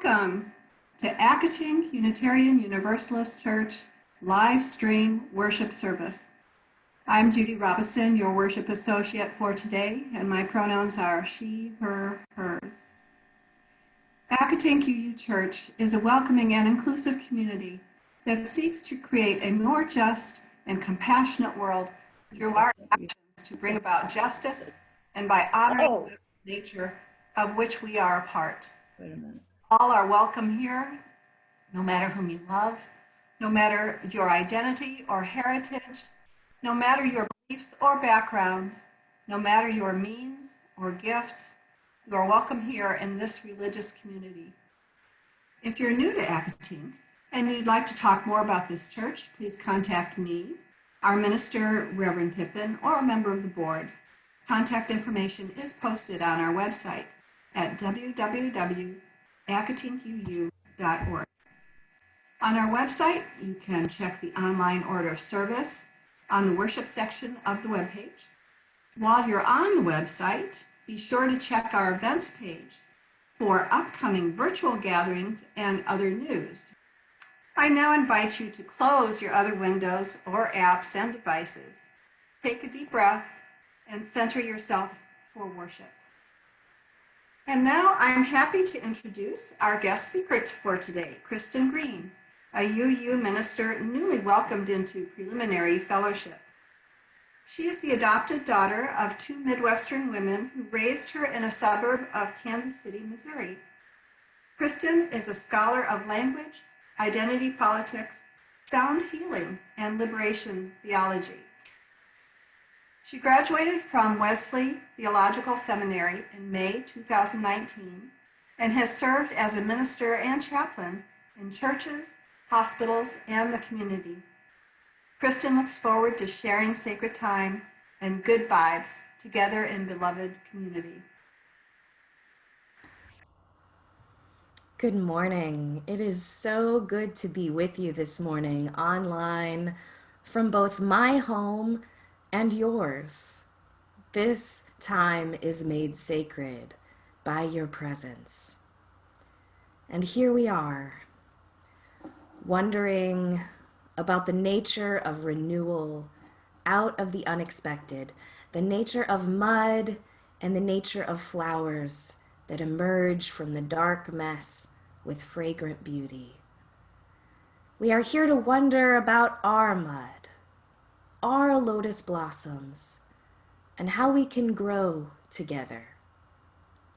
Welcome to Accotink Unitarian Universalist Church live stream worship service. I'm Judy Robinson, your worship associate for today, and my pronouns are she, her, hers. Accotink UU Church is a welcoming and inclusive community that seeks to create a more just and compassionate world through our actions to bring about justice and by honoring the nature of which we are a part. Wait a minute. All are welcome here, no matter whom you love, no matter your identity or heritage, no matter your beliefs or background, no matter your means or gifts, you are welcome here in this religious community. If you're new to Accotink and you'd like to talk more about this church, please contact me, our minister, Reverend Pippin, or a member of the board. Contact information is posted on our website at www.accotinkuu.org. On our website, you can check the online order of service on the worship section of the webpage. While you're on the website, be sure to check our events page for upcoming virtual gatherings and other news. I now invite you to close your other windows or apps and devices. Take a deep breath and center yourself for worship. And now I'm happy to introduce our guest speaker for today, Kristen Green, a UU minister newly welcomed into preliminary fellowship. She is the adopted daughter of two Midwestern women who raised her in a suburb of Kansas City, Missouri. Kristen is a scholar of language, identity politics, sound healing, and liberation theology. She graduated from Wesley Theological Seminary in May 2019 and has served as a minister and chaplain in churches, hospitals, and the community. Kristen looks forward to sharing sacred time and good vibes together in beloved community. Good morning. It is so good to be with you this morning online from both my home and yours. This time is made sacred by your presence. And here we are, wondering about the nature of renewal out of the unexpected, the nature of mud and the nature of flowers that emerge from the dark mess with fragrant beauty. We are here to wonder about our mud, our lotus blossoms, and how we can grow together.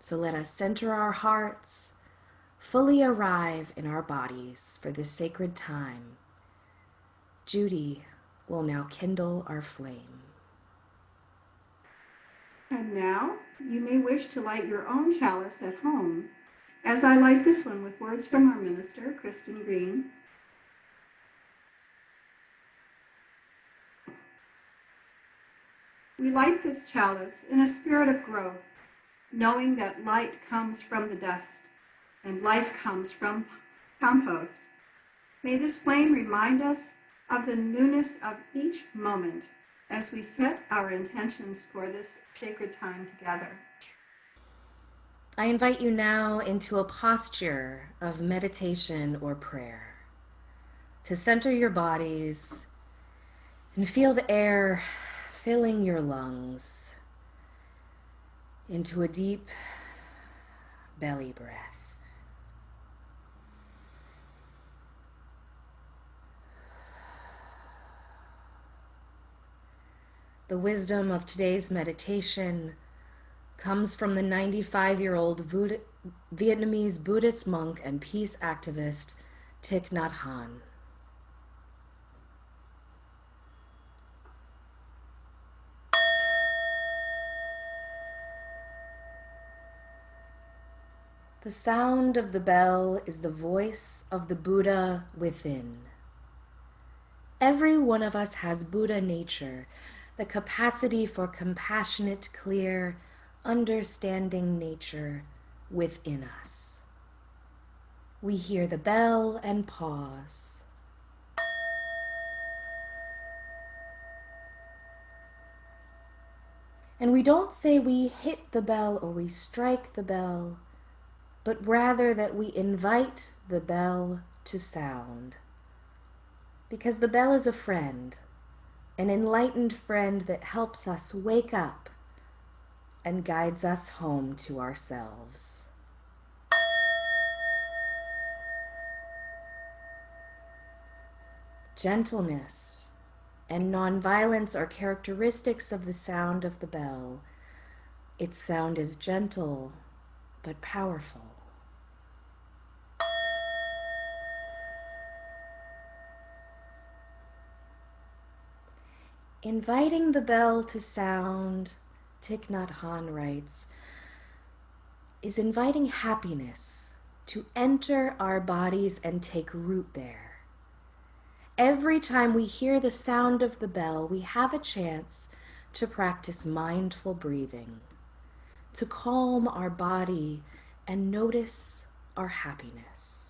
So let us center our hearts, fully arrive in our bodies for this sacred time. Judy will now kindle our flame. And now, you may wish to light your own chalice at home, as I light this one with words from our minister, Kristen Green. We light this chalice in a spirit of growth, knowing that light comes from the dust and life comes from compost. May this flame remind us of the newness of each moment as we set our intentions for this sacred time together. I invite you now into a posture of meditation or prayer, to center your bodies and feel the air filling your lungs into a deep belly breath. The wisdom of today's meditation comes from the 95-year-old Vietnamese Buddhist monk and peace activist Thich Nhat Hanh. The sound of the bell is the voice of the Buddha within. Every one of us has Buddha nature, the capacity for compassionate, clear, understanding nature within us. We hear the bell and pause. And we don't say we hit the bell or we strike the bell. but rather that we invite the bell to sound. Because the bell is a friend, an enlightened friend that helps us wake up and guides us home to ourselves. Gentleness and nonviolence are characteristics of the sound of the bell. Its sound is gentle but powerful. Inviting the bell to sound, Thich Nhat Hanh writes, is inviting happiness to enter our bodies and take root there. Every time we hear the sound of the bell, we have a chance to practice mindful breathing, to calm our body and notice our happiness.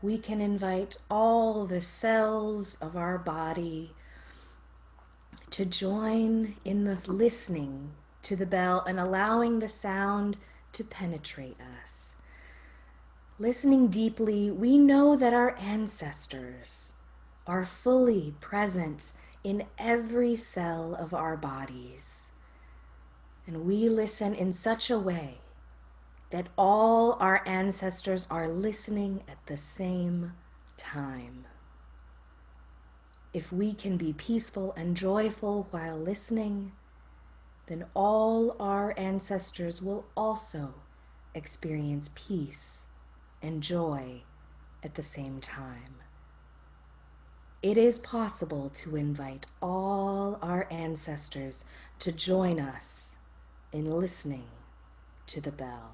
We can invite all the cells of our body to join in the listening to the bell and allowing the sound to penetrate us. Listening deeply, we know that our ancestors are fully present in every cell of our bodies. And we listen in such a way that all our ancestors are listening at the same time. If we can be peaceful and joyful while listening, then all our ancestors will also experience peace and joy at the same time. It is possible to invite all our ancestors to join us in listening to the bell.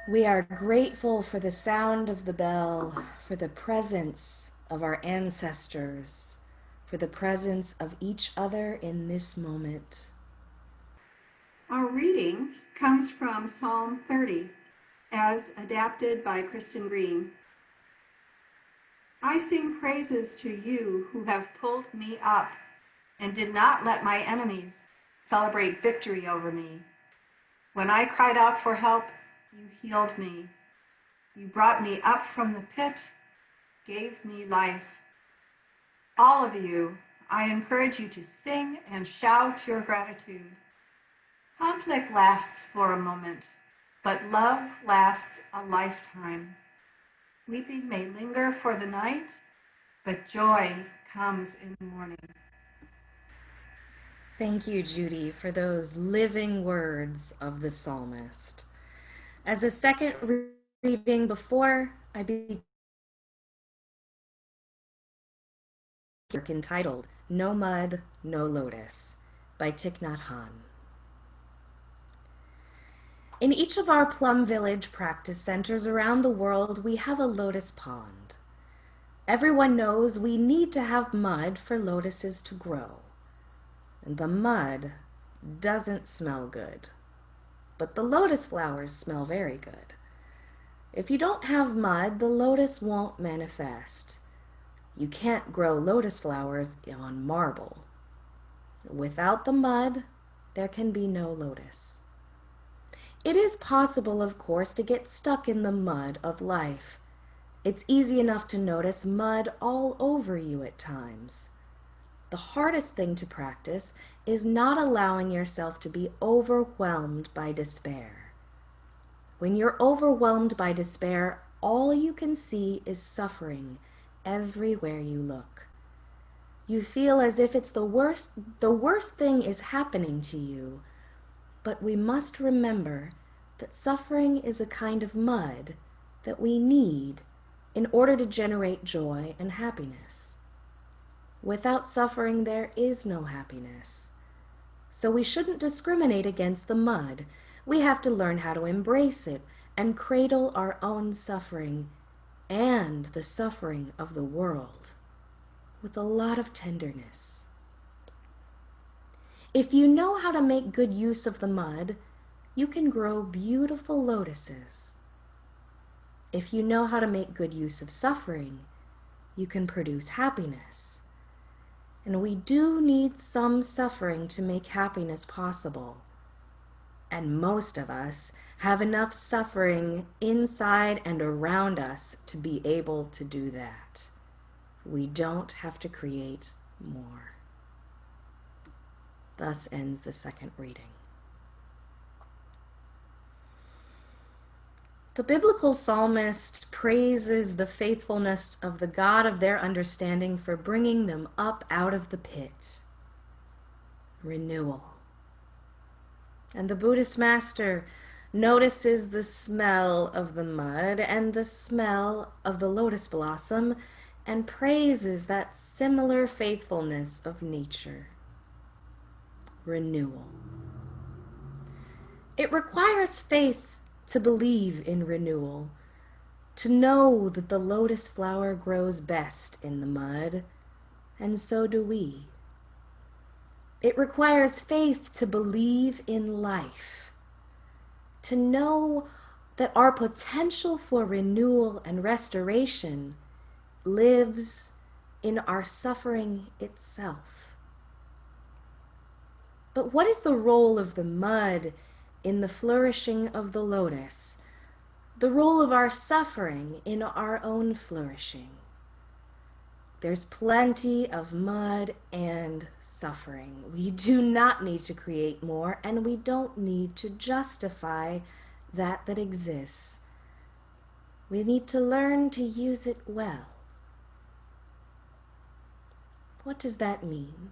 We are grateful for the sound of the bell, for the presence of our ancestors, for the presence of each other in this moment. Our reading comes from Psalm 30, as adapted by Kristen Green. I sing praises to you who have pulled me up and did not let my enemies celebrate victory over me. When I cried out for help, you healed me. You brought me up from the pit, gave me life. All of you, I encourage you to sing and shout your gratitude. Conflict lasts for a moment, but love lasts a lifetime. Weeping may linger for the night, but joy comes in the morning. Thank you, Judy, for those living words of the psalmist. As a second reading before I begin, entitled No Mud, No Lotus by Thich Nhat Hanh. In each of our Plum Village practice centers around the world, we have a lotus pond. Everyone knows we need to have mud for lotuses to grow. And the mud doesn't smell good, but the lotus flowers smell very good. If you don't have mud, the lotus won't manifest. You can't grow lotus flowers on marble. Without the mud, there can be no lotus. It is possible, of course, to get stuck in the mud of life. It's easy enough to notice mud all over you at times. The hardest thing to practice is not allowing yourself to be overwhelmed by despair. When you're overwhelmed by despair, all you can see is suffering everywhere you look. You feel as if it's the worst thing is happening to you. But we must remember that suffering is a kind of mud that we need in order to generate joy and happiness. Without suffering, there is no happiness. So we shouldn't discriminate against the mud. We have to learn how to embrace it and cradle our own suffering and the suffering of the world. with a lot of tenderness. If you know how to make good use of the mud, you can grow beautiful lotuses. If you know how to make good use of suffering, you can produce happiness. And we do need some suffering to make happiness possible. And most of us have enough suffering inside and around us to be able to do that. We don't have to create more. Thus ends the second reading. The biblical psalmist praises the faithfulness of the God of their understanding for bringing them up out of the pit. Renewal. And the Buddhist master notices the smell of the mud and the smell of the lotus blossom and praises that similar faithfulness of nature. Renewal. It requires faith to believe in renewal, to know that the lotus flower grows best in the mud, and so do we. It requires faith to believe in life, to know that our potential for renewal and restoration lives in our suffering itself. But what is the role of the mud in the flourishing of the lotus? The role of our suffering in our own flourishing? There's plenty of mud and suffering. We do not need to create more, and we don't need to justify that exists. We need to learn to use it well. What does that mean?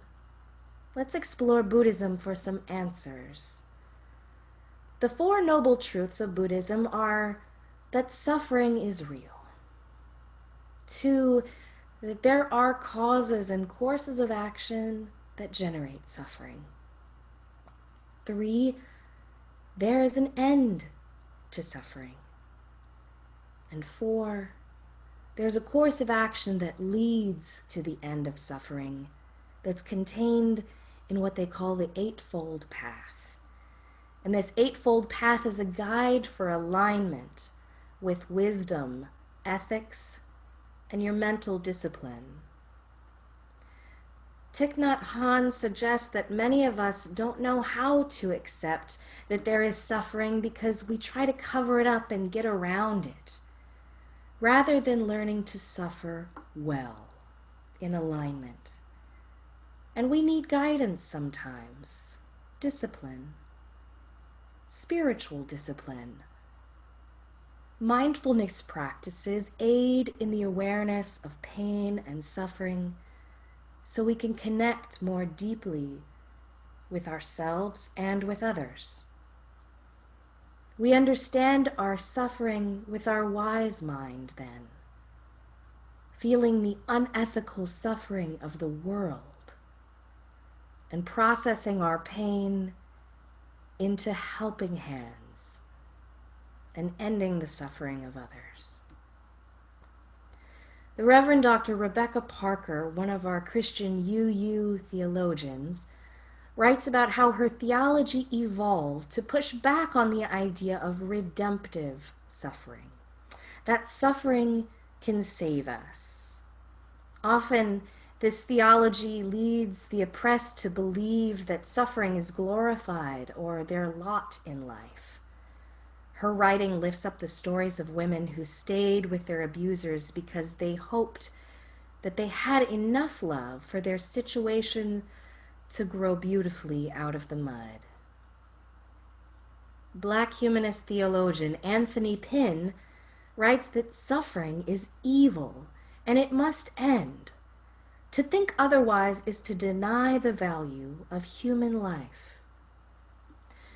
Let's explore Buddhism for some answers. The Four Noble Truths of Buddhism are that suffering is real. 2, that there are causes and courses of action that generate suffering. 3, there is an end to suffering. And 4, there's a course of action that leads to the end of suffering that's contained in what they call the Eightfold Path. And this Eightfold Path is a guide for alignment with wisdom, ethics, and your mental discipline. Thich Nhat Hanh suggests that many of us don't know how to accept that there is suffering because we try to cover it up and get around it, rather than learning to suffer well, in alignment. And we need guidance sometimes, discipline, spiritual discipline. Mindfulness practices aid in the awareness of pain and suffering so we can connect more deeply with ourselves and with others. We understand our suffering with our wise mind then, feeling the unethical suffering of the world and processing our pain into helping hands and ending the suffering of others. The Reverend Dr. Rebecca Parker, one of our Christian UU theologians, writes about how her theology evolved to push back on the idea of redemptive suffering, that suffering can save us. Often, this theology leads the oppressed to believe that suffering is glorified or their lot in life. Her writing lifts up the stories of women who stayed with their abusers because they hoped that they had enough love for their situation to grow beautifully out of the mud. Black humanist theologian Anthony Pinn writes that suffering is evil and it must end. To think otherwise is to deny the value of human life.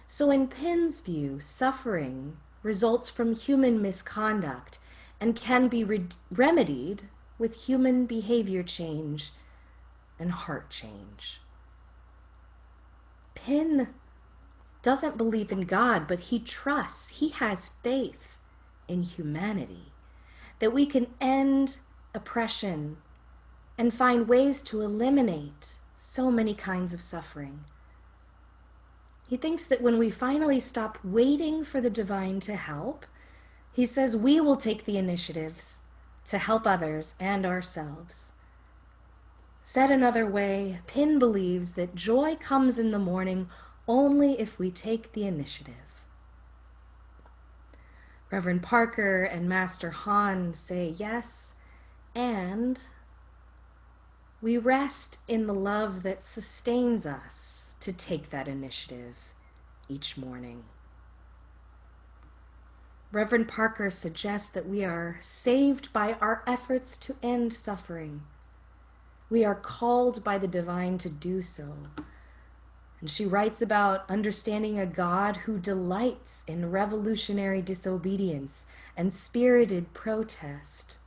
So in Pinn's view, suffering results from human misconduct and can be remedied with human behavior change and heart change. Pinn doesn't believe in God, but he trusts, he has faith in humanity, that we can end oppression and find ways to eliminate so many kinds of suffering. He thinks that when we finally stop waiting for the divine to help, he says we will take the initiatives to help others and ourselves. Said another way, Pin believes that joy comes in the morning only if we take the initiative. Reverend Parker and Master Han say yes, and we rest in the love that sustains us to take that initiative each morning. Reverend Parker suggests that we are saved by our efforts to end suffering. We are called by the divine to do so. And she writes about understanding a God who delights in revolutionary disobedience and spirited protest.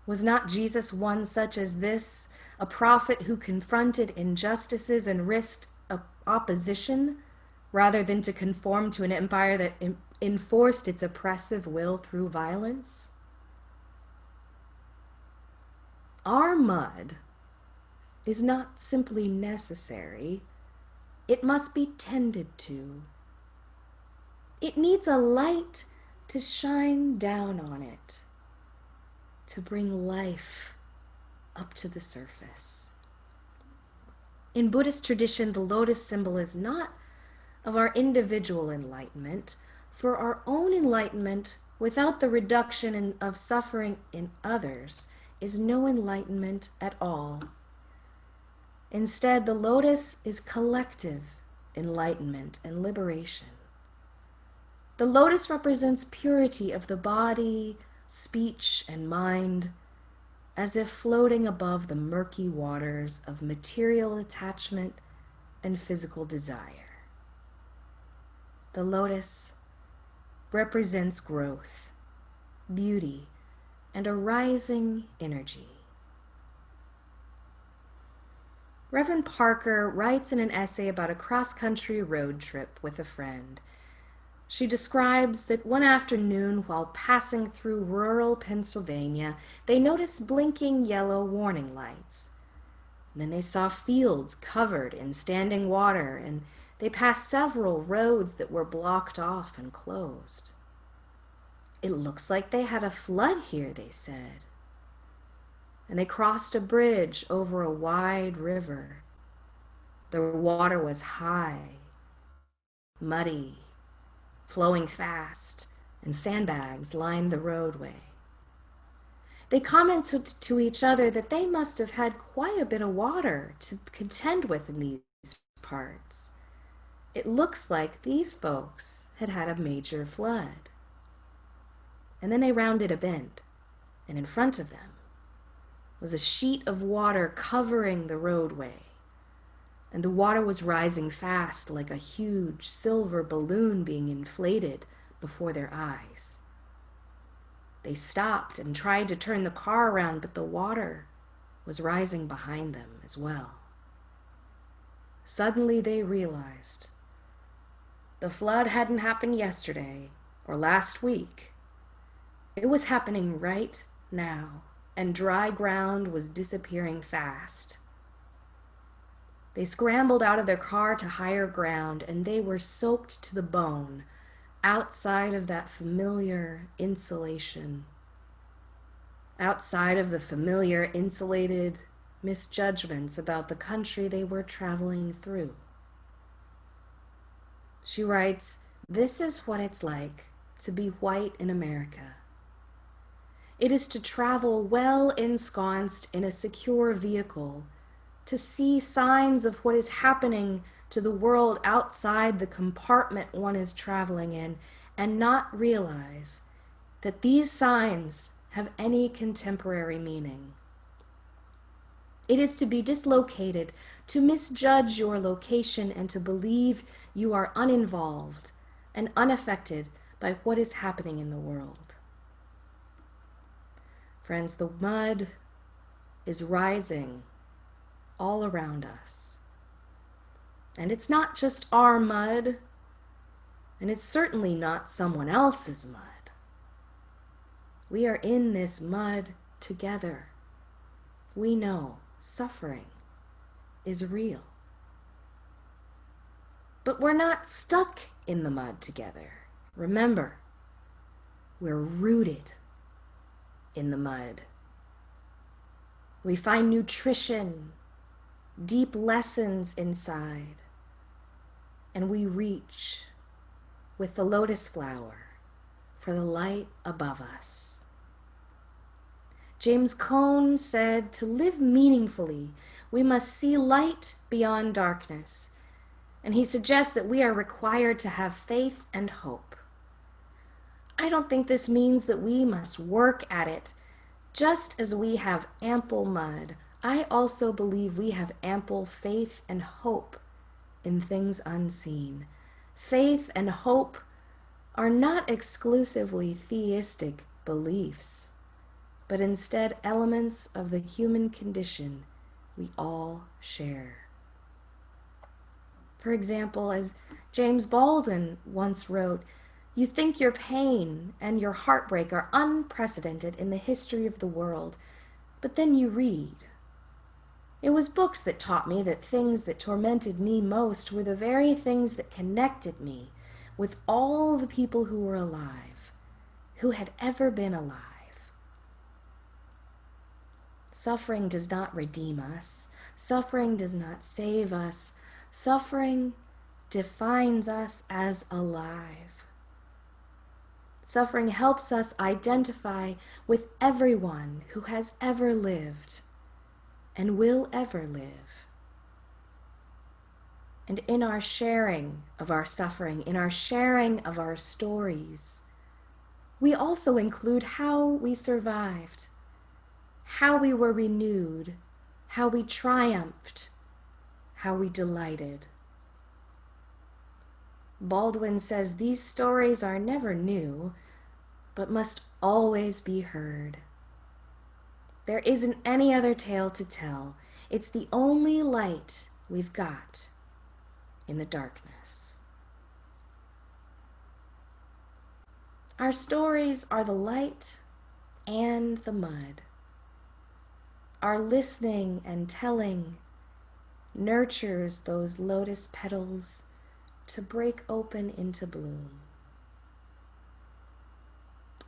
Was not Jesus one such as this, a prophet who confronted injustices and risked opposition rather than to conform to an empire that enforced its oppressive will through violence? Our mud is not simply necessary, it must be tended to. It needs a light to shine down on it, to bring life up to the surface. In Buddhist tradition, the lotus symbol is not of our individual enlightenment, for our own enlightenment without the reduction of suffering in others is no enlightenment at all. Instead, the lotus is collective enlightenment and liberation. The lotus represents purity of the body, speech, and mind, as if floating above the murky waters of material attachment and physical desire. The lotus represents growth, beauty, and a rising energy. Reverend Parker writes in an essay about a cross-country road trip with a friend. She describes that one afternoon while passing through rural Pennsylvania, they noticed blinking yellow warning lights. And then they saw fields covered in standing water, and they passed several roads that were blocked off and closed. It looks like they had a flood here, they said. And they crossed a bridge over a wide river. The water was high, muddy, flowing fast, and sandbags lined the roadway. They commented to each other that they must have had quite a bit of water to contend with in these parts. It looks like these folks had had a major flood. And then they rounded a bend, and in front of them was a sheet of water covering the roadway, and the water was rising fast like a huge silver balloon being inflated before their eyes. They stopped and tried to turn the car around, but the water was rising behind them as well. Suddenly they realized the flood hadn't happened yesterday or last week. It was happening right now, and dry ground was disappearing fast. They scrambled out of their car to higher ground, and they were soaked to the bone outside of that familiar insulation, outside of the familiar insulated misjudgments about the country they were traveling through. She writes, "This is what it's like to be white in America. It is to travel well ensconced in a secure vehicle, to see signs of what is happening to the world outside the compartment one is traveling in, and not realize that these signs have any contemporary meaning. It is to be dislocated, to misjudge your location, and to believe you are uninvolved and unaffected by what is happening in the world." Friends, the mud is rising all around us. And it's not just our mud, and it's certainly not someone else's mud. We are in this mud together. We know suffering is real. But we're not stuck in the mud together. Remember, we're rooted in the mud. We find nutrition, deep lessons inside, and we reach with the lotus flower for the light above us. James Cone said, to live meaningfully, we must see light beyond darkness. And he suggests that we are required to have faith and hope. I don't think this means that we must work at it. Just as we have ample mud, I also believe we have ample faith and hope in things unseen. Faith and hope are not exclusively theistic beliefs, but instead elements of the human condition we all share. For example, as James Baldwin once wrote, you think your pain and your heartbreak are unprecedented in the history of the world, but then you read. It was books that taught me that things that tormented me most were the very things that connected me with all the people who were alive, who had ever been alive. Suffering does not redeem us. Suffering does not save us. Suffering defines us as alive. Suffering helps us identify with everyone who has ever lived and will ever live. And in our sharing of our suffering, in our sharing of our stories, we also include how we survived, how we were renewed, how we triumphed, how we delighted. Baldwin says these stories are never new, but must always be heard. There isn't any other tale to tell. It's the only light we've got in the darkness. Our stories are the light and the mud. Our listening and telling nurtures those lotus petals to break open into bloom.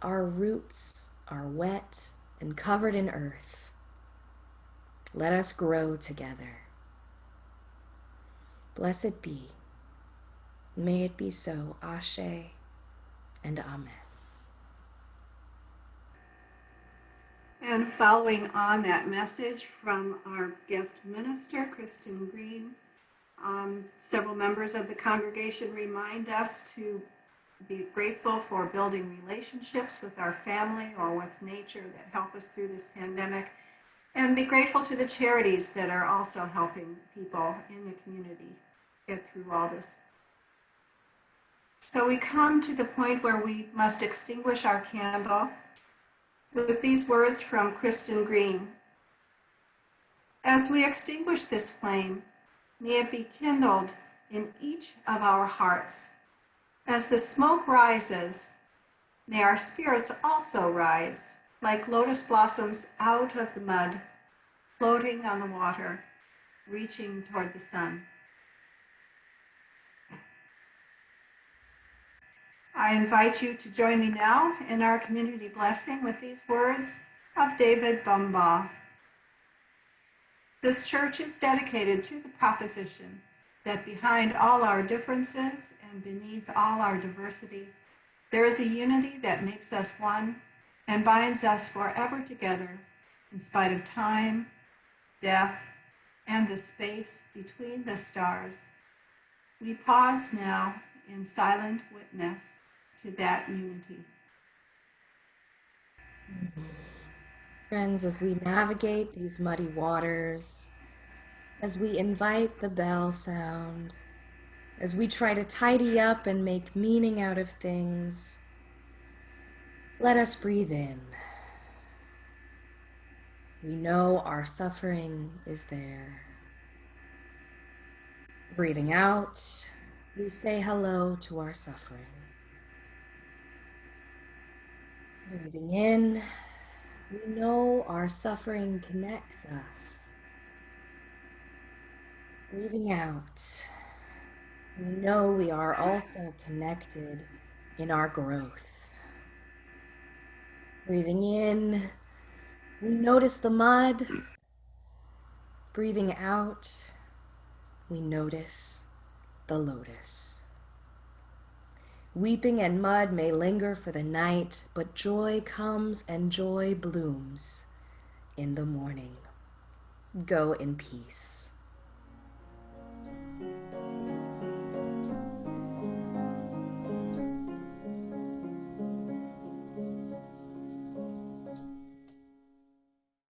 Our roots are wet and covered in earth. Let us grow together. Blessed be. May it be so. Ashe and Amen. And following on that message from our guest minister, Kristen Green, several members of the congregation remind us to be grateful for building relationships with our family or with nature that help us through this pandemic, and be grateful to the charities that are also helping people in the community get through all this. So we come to the point where we must extinguish our candle with these words from Kristen Green. As we extinguish this flame, may it be kindled in each of our hearts. As the smoke rises, may our spirits also rise, like lotus blossoms out of the mud, floating on the water, reaching toward the sun. I invite you to join me now in our community blessing with these words of David Bumbaugh. This church is dedicated to the proposition that behind all our differences and beneath all our diversity, there is a unity that makes us one and binds us forever together in spite of time, death, and the space between the stars. We pause now in silent witness to that unity. Friends, as we navigate these muddy waters, as we invite the bell sound, as we try to tidy up and make meaning out of things, let us breathe in. We know our suffering is there. Breathing out, we say hello to our suffering. Breathing in, We know our suffering connects us. Breathing out, we know we are also connected in our growth. Breathing in, we notice the mud. Breathing out, we notice the lotus. Weeping and mud may linger for the night, but joy comes and joy blooms in the morning. Go in peace.